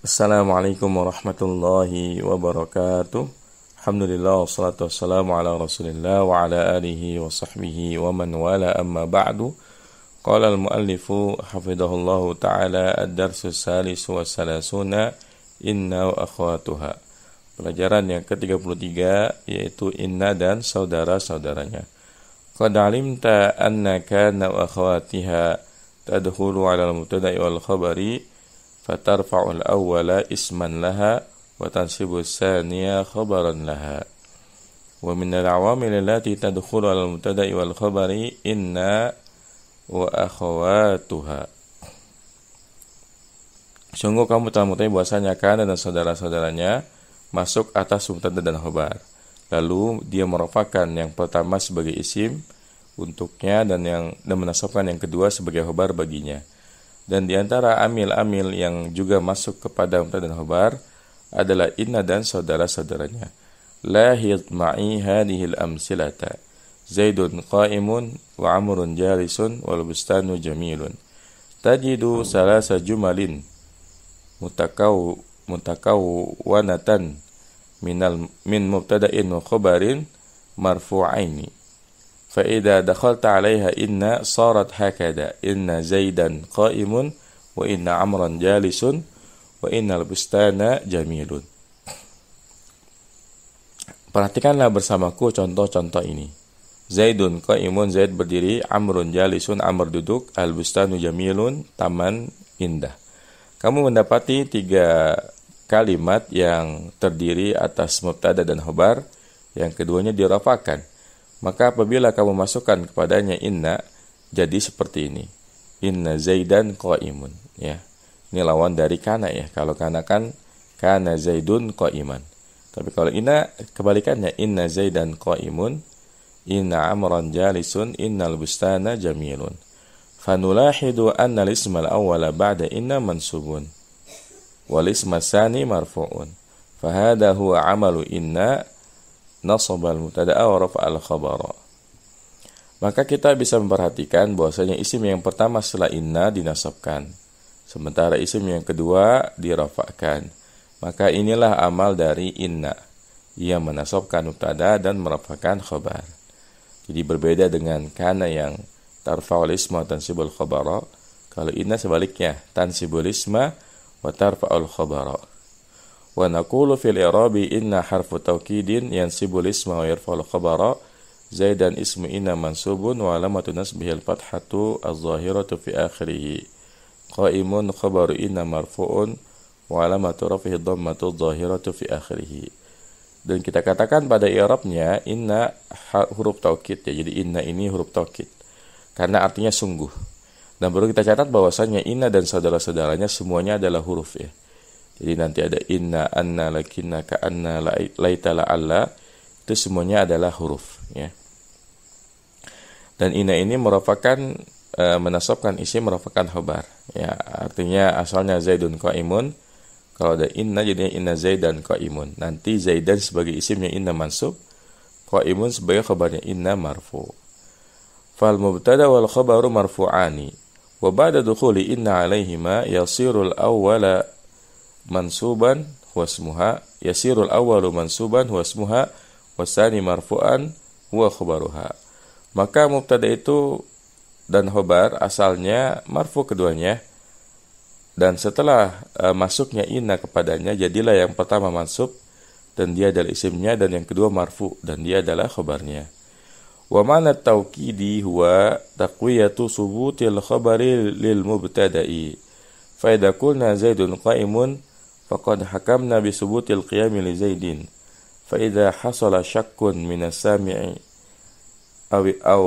Assalamualaikum warahmatullahi wabarakatuh. Alhamdulillah wassalatu wassalamu ala Rasulillah wa ala alihi wa sahbihi wa man wala amma ba'du. Qala al-muallifu hafidhahullahu ta'ala ad-darsu salisu wa salasuna inna wa akhwatuha. Pelajaran yang ke-33 yaitu inna dan saudara-saudaranya. Qad alimta anna kana wa akhwatiha tadkhulu ala al-mubtada'i wal khabari fatarfa'ul awwala isman laha wa tansibu tsaniya khabaran laha. Wa min al-awamil allati tadkhulu 'ala al-mubtada'i wal khabari inna wa akhawatuha. Sungguh kamu telah mengetahui bahwasanya kana dan saudara-saudaranya masuk atas mubtada dan khabar. Lalu dia merofakkan yang pertama sebagai isim untuknya dan menasabkan yang kedua sebagai khabar baginya. Dan di antara amil-amil yang juga masuk kepada mubtada dan khabar adalah inna dan saudara-saudaranya. Lahid ma'i hadhil amsilata. Zaidun qa'imun wa amrun jalisun wal bustanu jamilun. Tajidu salasa jumalin mutakawwanatan min mubtada'in wa khabarin marfu'aini. فإذا دخلت عليها إن صارت هكذا إن زيدا قائم وإن عمرا جالس وإن البستان جميل. Perhatikanlah bersamaku contoh-contoh ini. Zaidun qaimun, Zaid berdiri, Amrun jalisun, Amr duduk, al-bustanu jamilun, taman indah. Kamu mendapati 3 kalimat yang terdiri atas mubtada dan khabar, yang keduanya dirafakan. Maka apabila kamu masukkan kepadanya inna, jadi seperti ini. Inna Zaidan qaimun, ya. Ini lawan dari kana, ya. Kalau kana kan kana Zaidun qaiman. Tapi kalau inna kebalikannya, inna Zaidan qaimun, inna Amran jalisun, innal bustana jamilun. Fanulahidu anna al-isma al-awwala ba'da inna mansubun wal isma tsani marfu'un. Fahada huwa amalu inna nasabal mubtada'a wa rafa'al khabara. Maka kita bisa memperhatikan bahwasanya isim yang pertama setelah inna dinasabkan, sementara isim yang kedua dirafa'kan. Maka inilah amal dari inna, ia menasabkan mubtada dan merafa'kan khabar. Jadi berbeda dengan kana yang tarfa'ul isma wa tansibul khabara. Kalau inna sebaliknya, tansibul isma wa tarfa'ul khabara. Wa naqulu fil i'rabi inna harfu taukidin yansibul isma wa yarfa'ul khabara. Zaidan ismu inna mansubun wa alamatu nasbihi al-fathatu az-zahiratu fi akhirih. Qaimun khabaru inna marfu'un wa alamatu rafihi dhammatu az-zahiratu fi akhirih. Dan kita katakan pada i'rabnya inna huruf taukid, ya. Jadi inna ini huruf taukid karena artinya sungguh. Dan perlu kita catat bahwasanya inna dan saudara-saudaranya semuanya adalah huruf, ya. Jadi nanti ada inna, anna, lakinna, ka'anna, laita, la'alla. Itu semuanya adalah huruf, ya. Dan inna ini merupakan menasabkan isim, merupakan khabar, ya. Artinya asalnya Zaidun qaimun. Kalau ada inna jadinya inna Zaidan qaimun. Nanti Zaidan sebagai isimnya inna mansub, qaimun sebagai khabarnya inna marfu. Fal mubtada wal khabaru marfu'ani. Wa ba'da dukhuli inna alaihima yasirul awwala mansuban wasmuha, yasirul awwalu mansuban wasmuha wasani marfu'an huwa khabaruha. Maka mubtada itu dan khabar asalnya marfu keduanya, dan setelah masuknya inna kepadanya jadilah yang pertama mansub dan dia adalah isimnya, dan yang kedua marfu dan dia adalah khabarnya. Wa ma'na tawkidi huwa taqwiyatu subutil khabari lil mubtada'i. Fa idza qulna Zaidun qaimun faqad hakamna bi subutil qiyami li Zaidin. Fa idza hasala syakkun min as-sami'i aw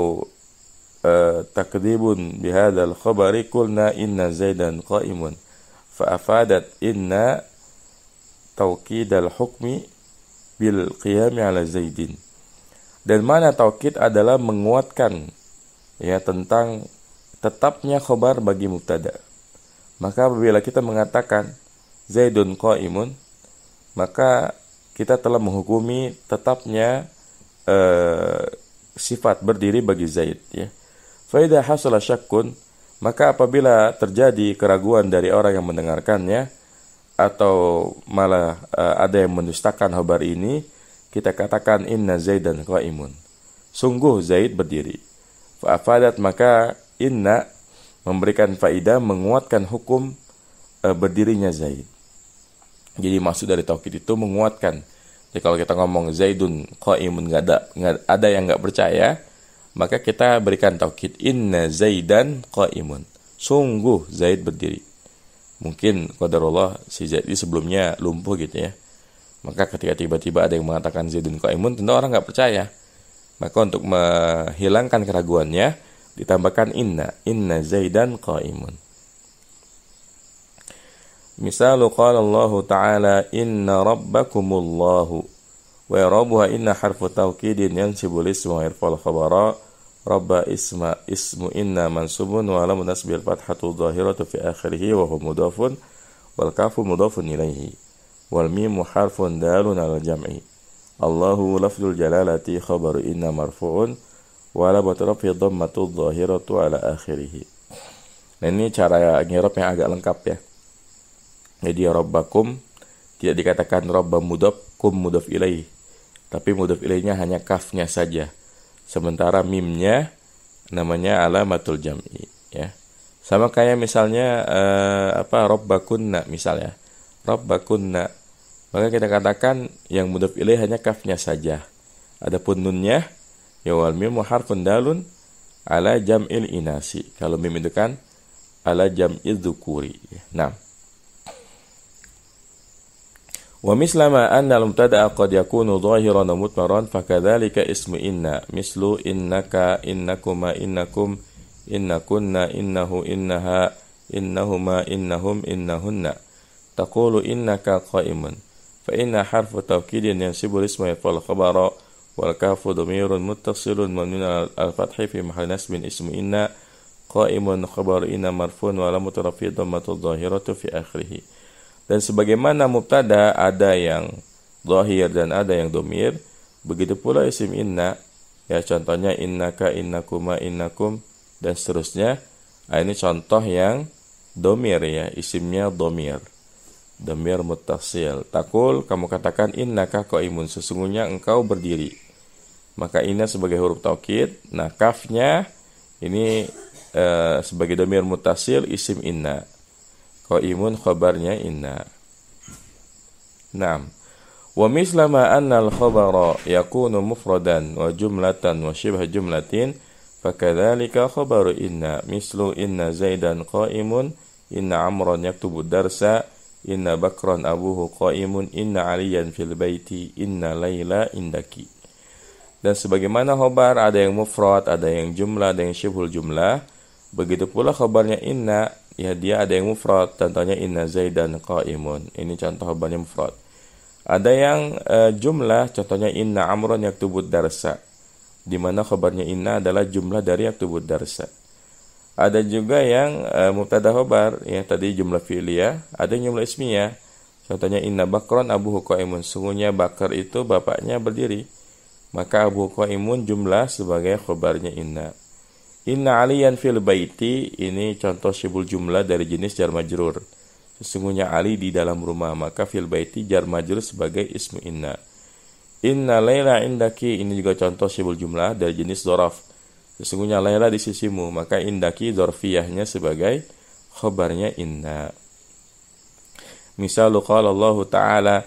takdibun bi hadzal khabari qulna inna Zaidan qa'imun. Fa afadat inna tawkid al-hukmi bil qiyami ala Zaidin. Dan mana taukid adalah menguatkan, ya, tentang tetapnya khabar bagi mubtada. Maka apabila kita mengatakan Zaidun qaimun, maka kita telah menghukumi tetapnya sifat berdiri bagi Zaid, ya. Fa idza hasala syakkun, maka apabila terjadi keraguan dari orang yang mendengarkannya, atau malah ada yang mendustakan khabar ini, kita katakan inna Zaidan qa'imun. Sungguh Zaid berdiri. Fa'afadat, maka inna memberikan faidah menguatkan hukum berdirinya Zaid. Jadi maksud dari taukid itu menguatkan. Jadi kalau kita ngomong Zaidun qa'imun, nggak ada yang nggak percaya, maka kita berikan taukid inna Zaidan qa'imun. Sungguh Zaid berdiri. Mungkin qadarullah si Zaid ini sebelumnya lumpuh gitu ya. Maka ketika tiba-tiba ada yang mengatakan Zaidun qa'imun, tentu orang nggak percaya. Maka untuk menghilangkan keraguannya ditambahkan inna Zaidan qa'imun. Misalu qala Allah Ta'ala inna rabbakumullahu wa rabbuha inna harfu tawkidin yansibul isma wa irfal khabara rabba ismu inna mansubun wa alamu nasbil fathatu zahiratu fi akhirih wa huwa mudafun wal kafu mudafun ilaihi wal mimu harfun dalun ala jam'i. Allahu lafzul jalalati khabaru inna marfu'un wa alamu rafi dhammatu zahiratu ala akhirih. Nah, ini cara ngirab yang agak lengkap ya. Jadi rabbakum tidak dikatakan rabba mudhaf kum mudhaf ilaih, tapi mudhaf ilaihnya hanya kafnya saja, sementara mimnya namanya alamatul jam'i ya. Sama kayak misalnya rabbakunna misalnya, rabbakunna, maka kita katakan yang mudhaf ilaih hanya kafnya saja, adapun nunnya ya wal mim harfun dalun ala jam'il inasi, kalau mim itu kan ala jam'il dzukuri. Nah, wa mislama anna al-mubtada'a qad yakunu dhahiran wa mutmaran fakadzalika ismu inna mislu innaka innakuma innakum innakunna innahu innaha innahuma innahum innahunna taqulu innaka qa'imun fa inna harfu tawkidin yansibu isma fal khabara wal kafu dhamirun muttasilun mabniun al-fathi fi mahalli nasbin ismu inna qa'imun khabar inna marfu'un wa alamatu raf'i dhammatu dhahiratu fi akhirih. Dan sebagaimana mubtada ada yang dhahir dan ada yang dhamir, begitu pula isim inna, ya contohnya innaka, innakuma, innakum, dan seterusnya. Ini contoh yang dhamir ya, isimnya dhamir. Dhamir muttasil. Taqul, kamu katakan innaka qaimun, sesungguhnya engkau berdiri. Maka inna sebagai huruf taukid, nah kafnya ini sebagai dhamir muttasil isim inna. Qaimun khabarnya inna. Naam. Wa mislama anna al-khabara yakunu mufradan wa jumlatan wa shibha jumlatin fakadzalika khabaru inna mislu inna Zaidan qaimun inna Amran yaktubu darsa inna Bakran abuhu qaimun inna Aliyan fil baiti inna Laila indaki. Dan sebagaimana khabar ada yang mufrad, ada yang jumlah, ada yang syibhul jumlah, begitu pula khabarnya inna, ya dia ada yang mufrad, contohnya inna Zaidan qaimun. Ini contoh khabarnya mufrad. Ada yang jumlah, contohnya inna Amran yaktubud darsa, di mana khabarnya inna adalah jumlah dari yaktubud darsa. Ada juga yang mubtada khabar, ya tadi jumlah fi'liyah, ada yang jumlah ismiyah. Contohnya inna Bakran abuhu qaimun, sungguhnya Bakar itu bapaknya berdiri. Maka abuhu qaimun jumlah sebagai khabarnya inna. Inna Aliyan fil baiti, ini contoh syibul jumlah dari jenis jar majrur. Sesungguhnya Ali di dalam rumah, maka fil baiti jar majrur sebagai ismu inna. Inna Laila indaki, ini juga contoh syibul jumlah dari jenis dzaraf. Sesungguhnya Laila di sisimu, maka indaki dzarfiyahnya sebagai khabarnya inna. Misalu qala Allah Ta'ala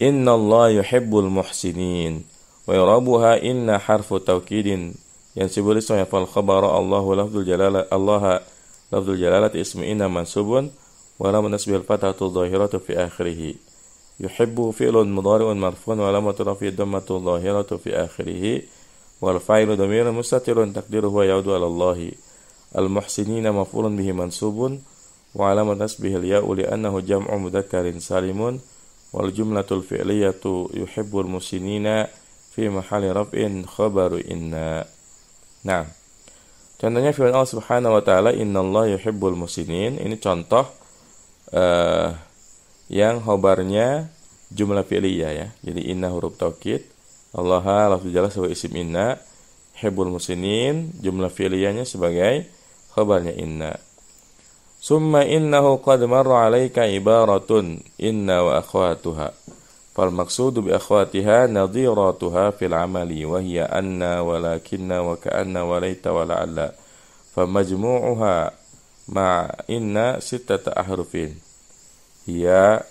inna Allah yuhibbul muhsinin wa yarabuha inna harfu tawkidin yansibul isma fal khabara Allahu lafzul jalalah Allah lafzul jalalah ismu inna mansubun wa lam nasbil fathatu dhahiratu fi akhirih. Yuhibbu fi'lun mudhari'un marfu'un wa alamatu rafi'i dhammatu dhahiratu fi akhirih wal fa'ilu dhamirun mustatirun taqdiruhu ya'udu 'ala Allah. Al muhsinina maf'ulun bihi mansubun wa alamatu nasbihi al-ya'u li'annahu jam'u mudzakkar salimun wal jumlatul fi'liyatu yuhibbul muhsinina fi mahalli raf'in khabaru inna. Nah, contohnya firman Allah Subhanahu wa taala innallaha yuhibbul muhsinin, ini contoh yang khabarnya jumlah fi'liyah ya. Jadi inna huruf taukid, Allah lafzul jalal sebagai isim inna, yuhibbul muhsinin jumlah fi'liyahnya sebagai khabarnya inna. Summa innahu qad marra 'alaika ibaratun inna wa akhwatuha. Fal maqsudu bi akhwatiha nadhiratuha fil 'amali wa hiya anna walakinna wa ka'anna wa laita wa la'alla. Fa majmu'uha ma inna sittata ahrufin. Hiya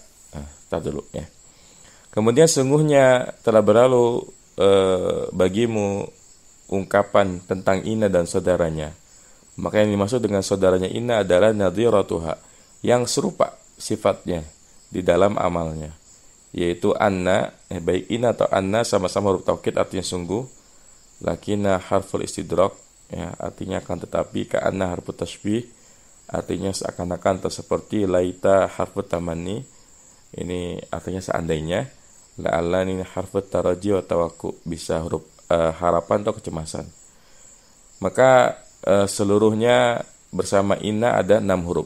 dulu ya. Kemudian sungguhnya telah berlalu bagimu ungkapan tentang inna dan saudaranya. Maka yang dimaksud dengan saudaranya inna adalah nadhiratuha, yang serupa sifatnya di dalam amalnya, yaitu anna, baik inna atau anna sama-sama huruf taukid artinya sungguh, lakinna harful istidrak ya, artinya akan tetapi, ka anna harfut tashbih artinya seakan-akan atau seperti, laita harfut tamanni ini artinya seandainya, la'alla ini harfut taraji wa tawakku, bisa huruf harapan atau kecemasan. Maka seluruhnya bersama inna ada 6 huruf.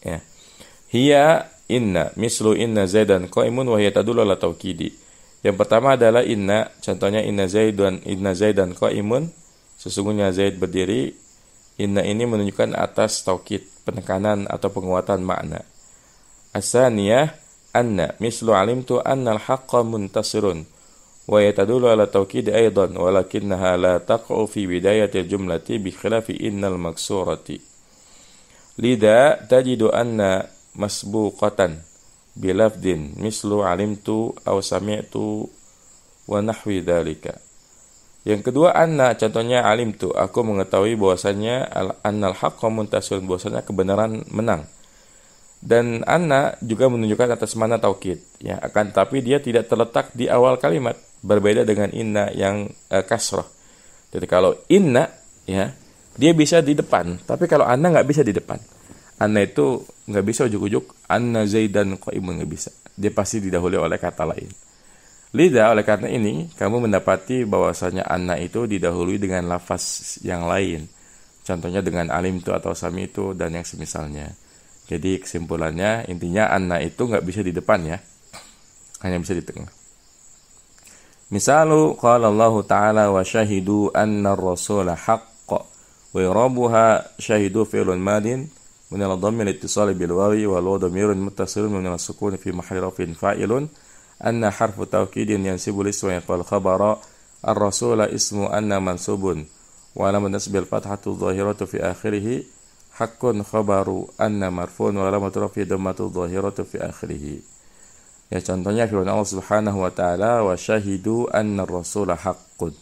Ya. Hiya inna, mislu inna zaidan qaimun wa hiya tadullu ala taukidi. Yang pertama adalah inna, contohnya inna zaidan qaimun, sesungguhnya Zaid berdiri. Inna ini menunjukkan atas taukid, penekanan atau penguatan makna. As-saniyah anna, mislu alimtu anna al-haqqa muntasirun wa yatadullu ala taukid aidan walakinnaha la taqa'u fi bidayatil jumlati bi khilafi innal maksurati. Lida tajidu anna masbuqatan bilafdin mislu alimtu aw sami'tu wa nahwi dzalika. Yang kedua anna, contohnya alimtu, aku mengetahui bahwasanya annal haqqa muntasirun, bahwasanya kebenaran menang. Dan anna juga menunjukkan atas mana taukid ya, akan tapi dia tidak terletak di awal kalimat, berbeda dengan inna yang kasrah. Jadi kalau inna ya, dia bisa di depan, tapi kalau anna nggak bisa di depan. Anna itu nggak bisa ujuk-ujuk anna zaidan qaimun, nggak bisa. Dia pasti didahului oleh kata lain. Lidah, oleh karena ini kamu mendapati bahwasanya anna itu didahului dengan lafaz yang lain. Contohnya dengan alim itu atau sami itu dan yang semisalnya. Jadi kesimpulannya intinya anna itu nggak bisa di depan ya, hanya bisa di tengah. Misalu qala Allah Ta'ala wa syahidu anna ar-rasula haqqa wa irabuha syahidu fi'lun madin min al-dhammi al-ittisali bil wawi wal wawu dhamirun muttasilun min as-sukun fi mahalli raf'in fa'ilun anna harfu tawkidin yansibul isma wal khabara ar-rasula ismu anna mansubun wa alamat nasbil fathatu dhahiratu fi akhirih haqqun khabaru anna marfu'un wa alamat rafi dhammatu dhahiratu fi akhirih. Ya, contohnya firman Allah Subhanahu wa taala wa syahidu anna ar-rasula haqqun,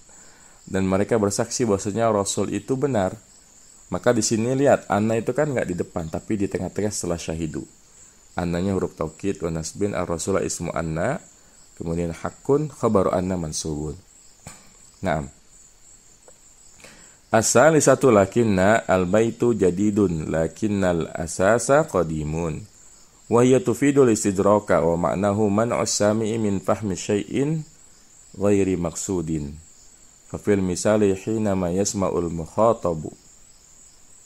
dan mereka bersaksi bahwasanya rasul itu benar. Maka di sini lihat anna itu kan enggak di depan tapi di tengah-tengah setelah syahidu. Annanya huruf taukid wa nasbin, ar-rasula ismu anna, kemudian haqqun khabaru anna mansubun. Naam. As-salisatu lakinna al-baitu jadidun lakinnal asasa qadimun. Wa hiya tufidu al-istidraka wa ma'nahu man'u as-sami'i min fahmi syai'in ghairi maqsudin. Fa fil misali hinama yasma'ul mukhatabu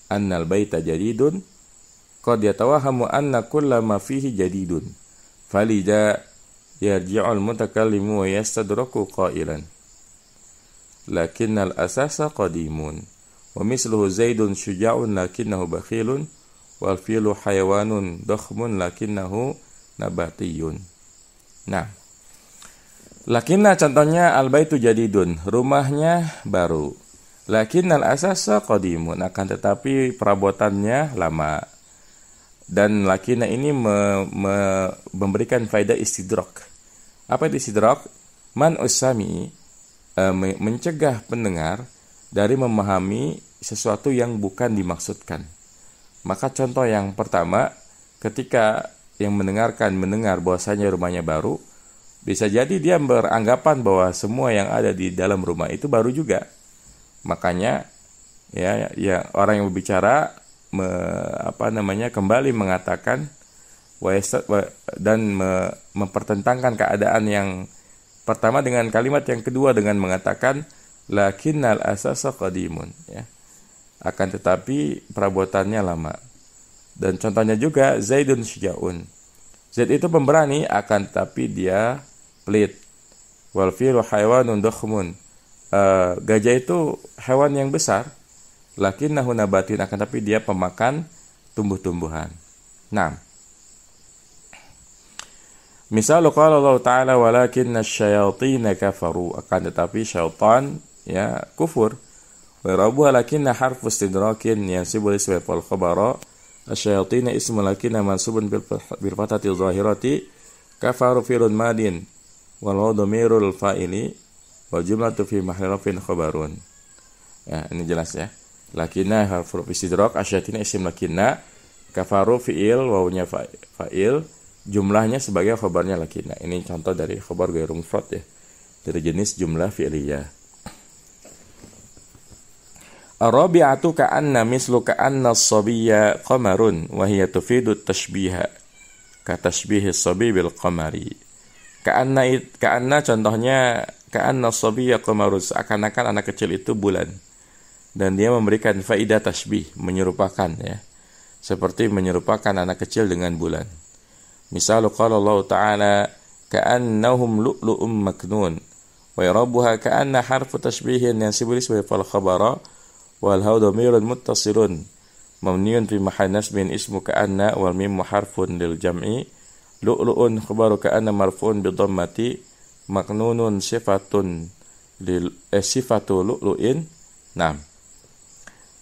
anna al-baita jadidun qad yatawahamu anna kullama fihi jadidun falida yarji'ul mutakallimu wa yastadraku qailan lakinnal asasa qadimun wa misluhu zaidun syuja'un lakinnahu bakhilun wal filu hayawanun dakhmun lakinnahu nabatiyun. Nah, lakinna contohnya al-baitu jadidun, rumahnya baru. Lakinnal asasa qadimun, akan tetapi perabotannya lama. Dan lakinna ini memberikan faedah istidrak. Apa itu istidrak? Man usami, mencegah pendengar dari memahami sesuatu yang bukan dimaksudkan. Maka contoh yang pertama, ketika yang mendengar bahwasanya rumahnya baru, bisa jadi dia beranggapan bahwa semua yang ada di dalam rumah itu baru juga. Makanya ya orang yang berbicara kembali mengatakan dan mempertentangkan keadaan yang pertama dengan kalimat yang kedua dengan mengatakan lakinnal asasa qadimun ya. Akan tetapi perabotannya lama. Dan contohnya juga Zaidun syuja'un. Zaid itu pemberani, akan tetapi dia pelit. Wal filu hayawanun dakhmun. Gajah itu hewan yang besar. Lakinnahu nabatun, akan tetapi dia pemakan tumbuh-tumbuhan. Nah, misal qala Allah Ta'ala walakinna syayatina kafaru, akan tetapi syaitan ya kufur. Wa rabu lakinna harfu istidrakin yansibu isma fal khabara asyayatina ismu lakinna mansubun bil fathati zahirati kafaru fi'lun madin wal dhamirul fa'ili wal jumlatu fi mahalli rafin khabarun. Ya, ini jelas ya. Lakinna harfu istidrak, asyayatina ism lakinna, kafaru fi'il, wawunya fa'il, jumlahnya sebagai khabarnya lakinna. Ini contoh dari khabar ghairu mufrad ya, dari jenis jumlah fi'liyah. Ar-rabi'atu ka'anna mislu ka'anna as-sabiyya qamarun wa hiya tufidu at-tashbiha ka tashbihi as-sabi bil qamari. Ka'anna contohnya ka'anna as-sabiyya qamarun, seakan-akan anak kecil itu bulan. Dan dia memberikan faidah tashbih, menyerupakan ya. Seperti menyerupakan anak kecil dengan bulan. Misal qala Allah Ta'ala ka'annahum lu'lu'um maknun wa rabbuha ka'anna harfu tashbihin yansibu isma fal khabara wal haw dhamirun muttasilun mabniun fi mahalli nasbin ismu ka'anna wal mim harfun lil jam'i lu'lu'un khabaru ka'anna marfu'un bi dhammati maknunun sifatun lil sifatu lu'lu'in. Nah,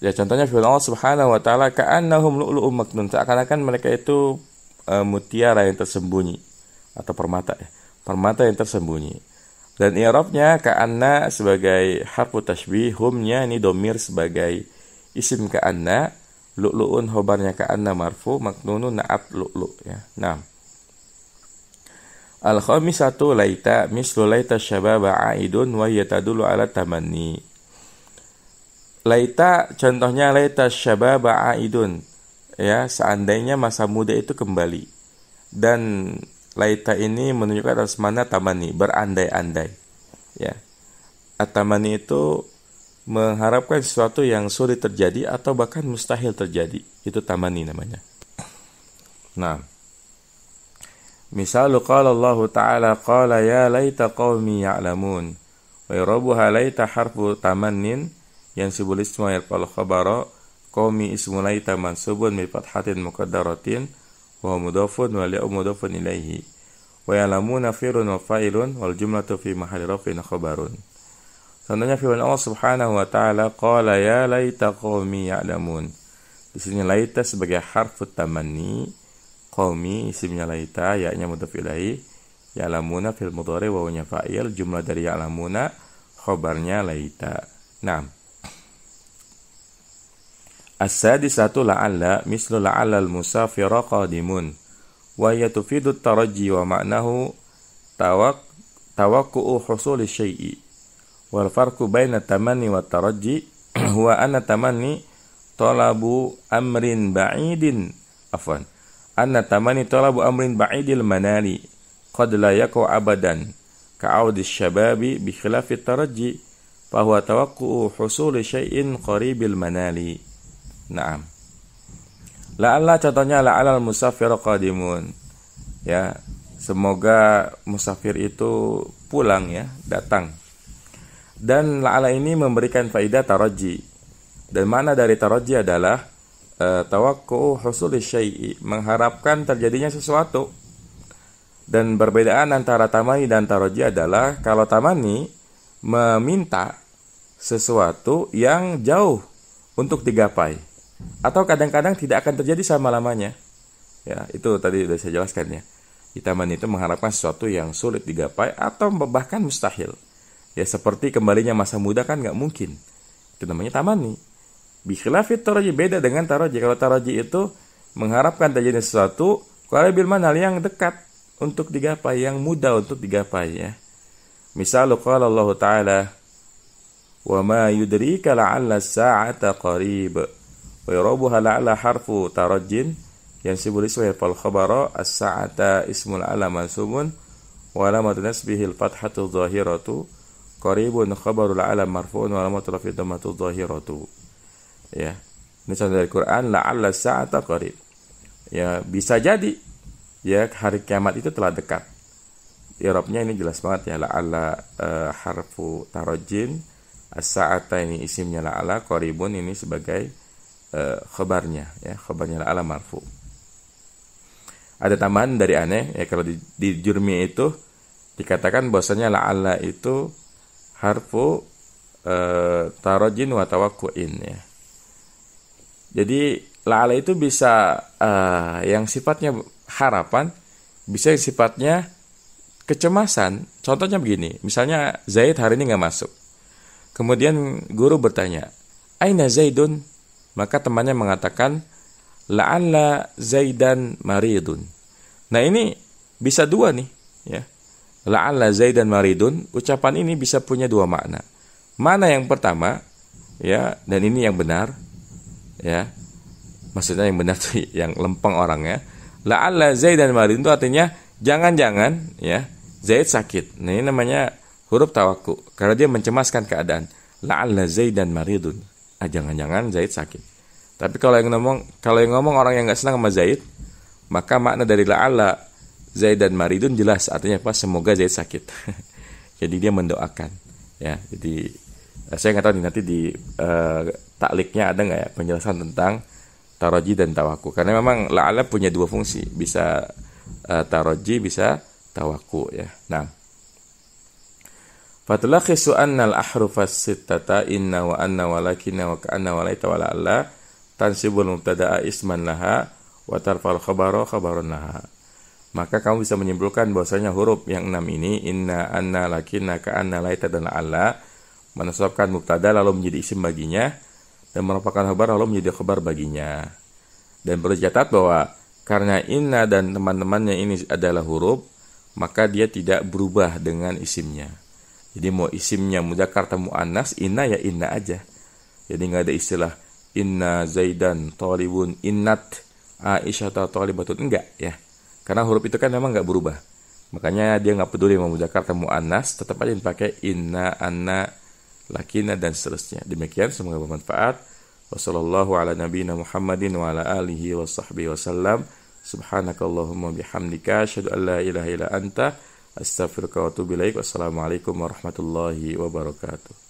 ya contohnya firman Allah Subhanahu wa taala ka'annahum lu'lu'um maknun, seakan-akan mereka itu mutiara yang tersembunyi atau permata ya. Permata yang tersembunyi. Dan i'rabnya ka'anna sebagai harfu tashbih, humnya ini domir sebagai isim ka'anna, lu'lu'un khobarnya ka'anna marfu, maknunun na'at lu'lu' ya. Nah. Al-khamisatu laita mislu laita syababa a'idun wa hiya tadullu ala tamanni. Laita contohnya laita syababa aidun ya, seandainya masa muda itu kembali. Dan laita ini menunjukkan atas mana tamani, berandai-andai ya. At-tamani itu mengharapkan sesuatu yang sulit terjadi atau bahkan mustahil terjadi, itu tamani namanya. Nah, misal qala Allah Ta'ala qala ya laita qaumi ya'lamun wa yarabuha laita harfu tamannin yang sibul ismu yarfa'ul khabara qaumi ismu laita mansubun bi fathatin muqaddaratin wa mudhafun wa li'u mudhafun ilaihi wa ya'lamuna fi'lun wa fa'ilun wal jumlatu fi mahalli raf'in khabarun. Contohnya firman Allah Subhanahu wa taala qala ya laita qaumi ya'lamun. Di sini laita sebagai harfu tamanni, qaumi isimnya laita, ya-nya mudhaf ilaihi, ya'lamuna fil mudhari wa huwa fa'il, jumlah dari ya'lamuna khabarnya laita. Naam. As-sadisatu la'alla mislu la'alla al-musafira qadimun wa hiya tufidu at-tarajji wa ma'nahu tawaqqu'u husuli syai'i wal farqu baina tamanni wa tarajji huwa anna tamanni talabu amrin ba'idin anna tamanni talabu amrin ba'idil manali qad la yaqa'u abadan ka'audi asy-syababi bi khilafi at-tarajji fa huwa tawaqqu'u husuli syai'in qaribil manali. Naam. La'alla contohnya la'alal musafir qadimun. Ya, semoga musafir itu pulang ya, datang. Dan la'ala ini memberikan faidah taraji. Dan makna dari taraji adalah tawaqqu'u husuli syai'i, mengharapkan terjadinya sesuatu. Dan perbedaan antara tamani dan taraji adalah kalau tamani meminta sesuatu yang jauh untuk digapai, atau kadang-kadang tidak akan terjadi selama-lamanya. Ya, itu tadi sudah saya jelaskan ya. Tamani itu mengharapkan sesuatu yang sulit digapai atau bahkan mustahil. Ya, seperti kembalinya masa muda kan nggak mungkin. Itu namanya tamani. Bi khilafit taraji, beda dengan taraji. Kalau taraji itu mengharapkan terjadi sesuatu qaribil manal, yang dekat untuk digapai, yang mudah untuk digapai ya. Misal qala Allah Ta'ala wa ma yudrika la'alla as-sa'ata qarib. Wa yarabuha la'ala harfu tarajjin yansibul ismu fal khabara as-sa'ata ismul ala mansubun wa alamatu nasbihi al-fathatu dhahiratu qaribun khabarul ala marfu'un wa alamatu rafi dhammatu dhahiratu. Ya, ini contoh dari Quran, la'alla as-sa'ata qarib. Ya, bisa jadi ya hari kiamat itu telah dekat. I'rabnya ini jelas banget ya, la'alla harfu tarajjin, as-sa'ata ini isimnya la'alla, qaribun ini sebagai khabarnya, ya, khabarnya la'alla marfu. Ada tambahan dari aneh, ya, kalau di Jurmi itu dikatakan bahwasanya la'alla itu harfu tarajin wa tawakkuin, ya. Jadi la'alla itu bisa yang sifatnya harapan, bisa yang sifatnya kecemasan. Contohnya begini, misalnya Zaid hari ini nggak masuk. Kemudian guru bertanya, "Aina Zaidun?" Maka temannya mengatakan, "La'alla Zaidan maridun." Nah, ini bisa dua nih, ya. La'alla Zaidan maridun, ucapan ini bisa punya dua makna. Mana yang pertama, ya, dan ini yang benar, ya. Maksudnya yang benar tuh yang lempeng orangnya. La'alla Zaidan maridun itu artinya jangan-jangan, ya, Zaid sakit. Nah, ini namanya huruf tawakku karena dia mencemaskan keadaan. La'alla Zaidan maridun. Jangan-jangan Zaid sakit. Tapi kalau yang ngomong orang yang nggak senang sama Zaid, maka makna dari la'alla Zaidan maridun jelas, artinya apa? Semoga Zaid sakit. Jadi dia mendoakan, ya. Jadi saya nggak tahu nih nanti di takliknya ada nggak ya penjelasan tentang taroji dan tawaku. Karena memang la'alla punya dua fungsi, bisa taroji, bisa tawaku, ya. Nah, fatulakhisu anna al-ahrufas sittata inna wa anna wa lakinna wa ka'anna wa laita wa la'alla tansibul mubtada'a isman laha wa tarfa'ul khabara khabarun laha. Maka kamu bisa menyimpulkan bahwasanya huruf yang 6 ini, inna, anna, lakinna, ka'anna, laita, dan la'alla, menasabkan mubtada lalu menjadi isim baginya, dan merupakan khabar lalu menjadi khabar baginya. Dan perlu dicatat bahwa karena inna dan teman-temannya ini adalah huruf, maka dia tidak berubah dengan isimnya. Jadi mau isimnya mudzakkar atau muannas, inna ya inna aja. Jadi nggak ada istilah inna Zaidan talibun, innat Aisyah atau talibatun, enggak, ya. Karena huruf itu kan memang nggak berubah. Makanya dia nggak peduli mau mudzakkar atau muannas, tetap aja dipakai inna, anna, lakina, dan seterusnya. Demikian, semoga bermanfaat. Wassallallahu ala nabiyina Muhammadin wa ala alihi wa sahbihi wasallam. Subhanakallahumma bihamdika asyhadu an la ilaha illa anta astaghfiruka wa atubu ilaik. Wassalamualaikum warahmatullahi wabarakatuh.